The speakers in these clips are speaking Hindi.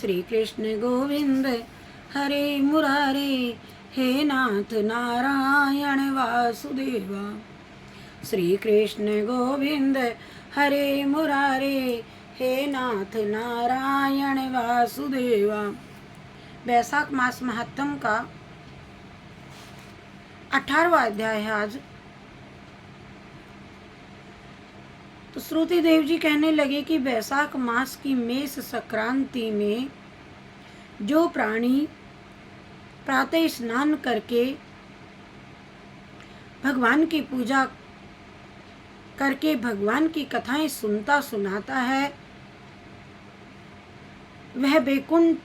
श्री कृष्ण गोविंद हरे मुरारे, हे नाथ नारायण वासुदेवा। श्री कृष्ण गोविंद हरे मुरारे, हे नाथ नारायण वासुदेवा। वैशाख मास महात्म का 18वां अध्याय है आज। तो श्रुति देव जी कहने लगे कि वैशाख मास की मेष संक्रांति में जो प्राणी प्रातः स्नान करके भगवान की पूजा करके भगवान की कथाएं सुनता सुनाता है, वह बैकुंठ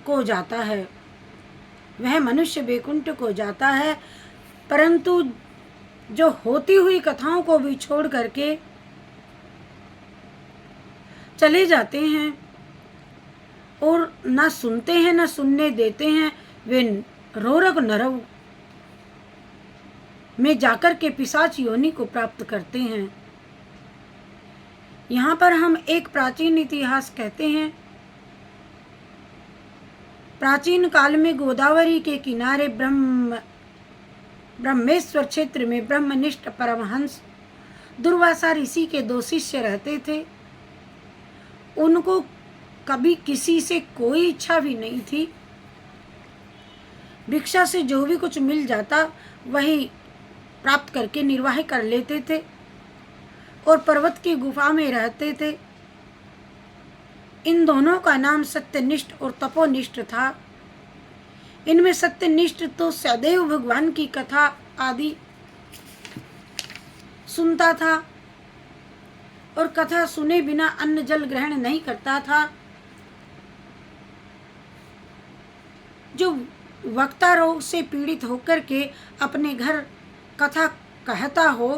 को जाता है, वह मनुष्य बैकुंठ को जाता है। परंतु जो होती हुई कथाओं को भी छोड़ करके चले जाते हैं और ना सुनते हैं ना सुनने देते हैं, वे रोरग नरक में जाकर के पिशाच योनि को प्राप्त करते हैं। यहाँ पर हम एक प्राचीन इतिहास कहते हैं। प्राचीन काल में गोदावरी के किनारे ब्रह्मेश्वर क्षेत्र में ब्रह्मनिष्ठ परमहंस दुर्वासा ऋषि के 2 शिष्य रहते थे। उनको कभी किसी से कोई इच्छा भी नहीं थी। भिक्षा से जो भी कुछ मिल जाता वही प्राप्त करके निर्वाह कर लेते थे और पर्वत की गुफा में रहते थे। इन दोनों का नाम सत्यनिष्ठ और तपोनिष्ठ था। इनमें सत्यनिष्ठ तो सदैव भगवान की कथा आदि सुनता था और कथा सुने बिना अन्न जल ग्रहण नहीं करता था। जो वक्ता रोग से पीड़ित होकर के अपने घर कथा कहता हो,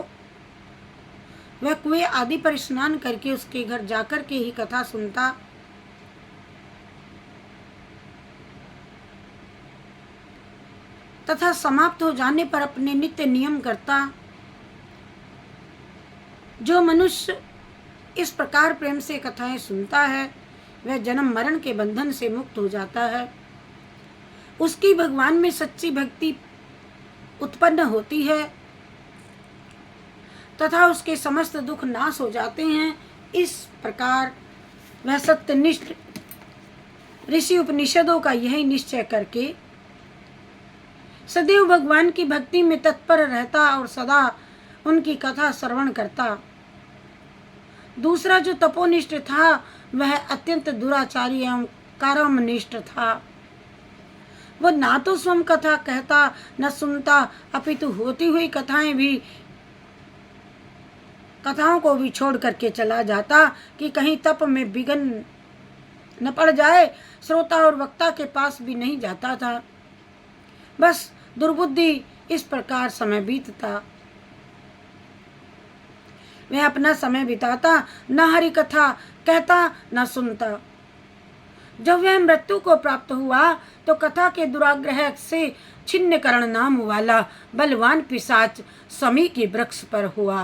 वह कुएं आदि पर स्नान करके उसके घर जाकर के ही कथा सुनता। तथा समाप्त हो जाने पर अपने नित्य नियम करता। जो मनुष्य इस प्रकार प्रेम से कथाएं सुनता है, वह जन्म मरण के बंधन से मुक्त हो जाता है। उसकी भगवान में सच्ची भक्ति उत्पन्न होती है तथा उसके समस्त दुख नाश हो जाते हैं। इस प्रकार वह सत्यनिष्ठ ऋषि उपनिषदों का यही निश्चय करके सदैव भगवान की भक्ति में तत्पर रहता और सदा उनकी कथा श्रवण करता। दूसरा जो तपोनिष्ठ था, वह अत्यंत दुराचारी एवं कर्मनिष्ठ था। वह ना तो स्वयं कथा कहता न सुनता, अपितु होती हुई कथाओं को भी छोड़ करके चला जाता कि कहीं तप में विघ्न न पड़ जाए। श्रोता और वक्ता के पास भी नहीं जाता था। बस दुर्बुद्धि इस प्रकार समय बीतता। वह अपना समय बिताता, न हरि कथा कहता न सुनता। जब वह मृत्यु को प्राप्त हुआ तो कथा के दुराग्रह से छिन्नकरण नाम वाला बलवान पिशाच समी के वृक्ष पर हुआ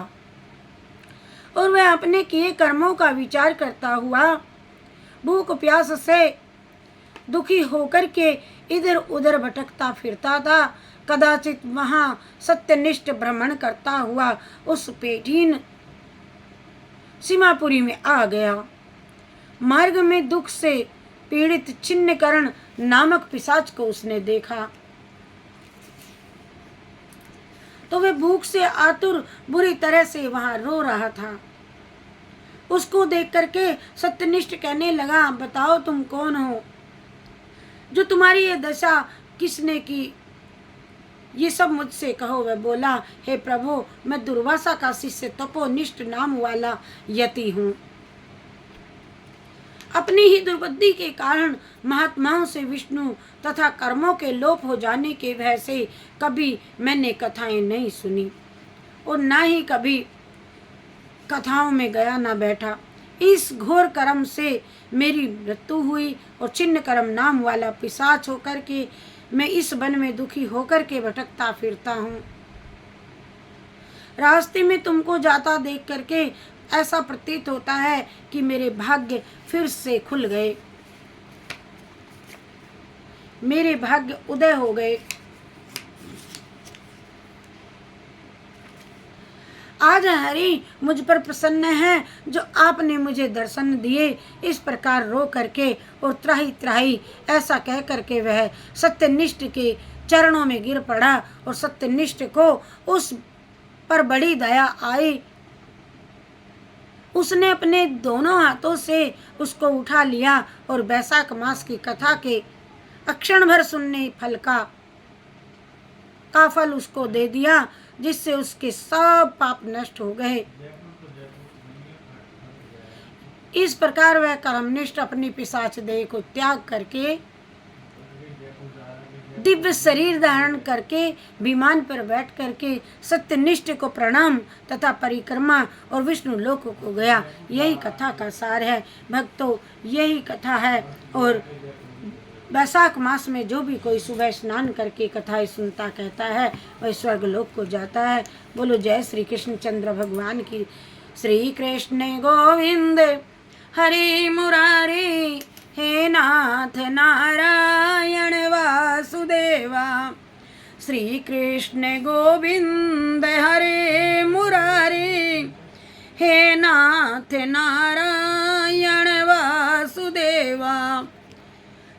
और वह अपने किए कर्मों का विचार करता हुआ भूख प्यास से दुखी होकर के इधर उधर भटकता फिरता था। कदाचित वहां सत्यनिष्ठ भ्रमण करता हुआ उस पेटीन सीमापुरी में आ गया। मार्ग में दुख से पीड़ित छिन्नकरण नामक पिशाच को उसने देखा तो वह भूख से आतुर बुरी तरह से वहां रो रहा था। उसको देख करके सत्यनिष्ठ कहने लगा, बताओ तुम कौन हो, जो तुम्हारी ये दशा किसने की, ये सब मुझसे कहो। वह बोला, हे प्रभु, मैं दुर्वासा का शिष्य तपोनिष्ठ नाम वाला यति हूँ। अपनी ही दुर्बुद्धि के कारण महात्माओं से विष्णु तथा कर्मों के लोप हो जाने के भय से कभी मैंने कथाएं नहीं सुनी और ना ही कभी कथाओं में गया ना बैठा। इस घोर कर्म से मेरी मृत्यु हुई और छिन्न कर्म नाम वाला पिशाच होकर के मैं इस वन में दुखी होकर के भटकता फिरता हूँ। रास्ते में तुमको जाता देख करके ऐसा प्रतीत होता है कि मेरे भाग्य फिर से खुल गए। मेरे भाग्य उदय हो गए। आज हरि मुझ पर प्रसन्न है जो आपने मुझे दर्शन दिए। इस प्रकार रो करके और त्राही त्राही ऐसा कह करके वह सत्यनिष्ठ के चरणों में गिर पड़ा और सत्यनिष्ठ को उस पर बड़ी दया आई। उसने अपने दोनों हाथों से उसको उठा लिया और बैसाख मास की कथा के अक्षण भर सुनने फल का फल उसको दे दिया, जिससे उसके सब पाप नष्ट हो गए। इस प्रकार वह कर्मनिष्ठ अपनी पिशाच देह को त्याग करके दिव्य शरीर धारण करके विमान पर बैठ करके सत्यनिष्ठ को प्रणाम तथा परिक्रमा और विष्णु लोक को गया। यही कथा का सार है भक्तों, यही कथा है। और वैशाख मास में जो भी कोई सुबह स्नान करके कथाएं सुनता कहता है वह स्वर्ग लोक को जाता है। बोलो जय श्री कृष्ण चंद्र भगवान की। श्री कृष्ण गोविंद हरे मुरारी, हे नाथ नारायण वासुदेवा। श्री कृष्ण गोविंद हरे मुरारी, हे नाथ नारायण वासुदेवा।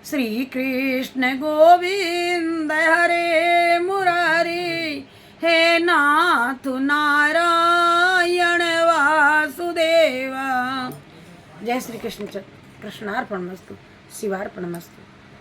श्री कृष्ण गोविंद हरे मुरारी, हे नाथ नारायण वासुदेवा। जय श्री कृष्ण। कृष्णार्पणमस्तु, शिवार्पणमस्तु।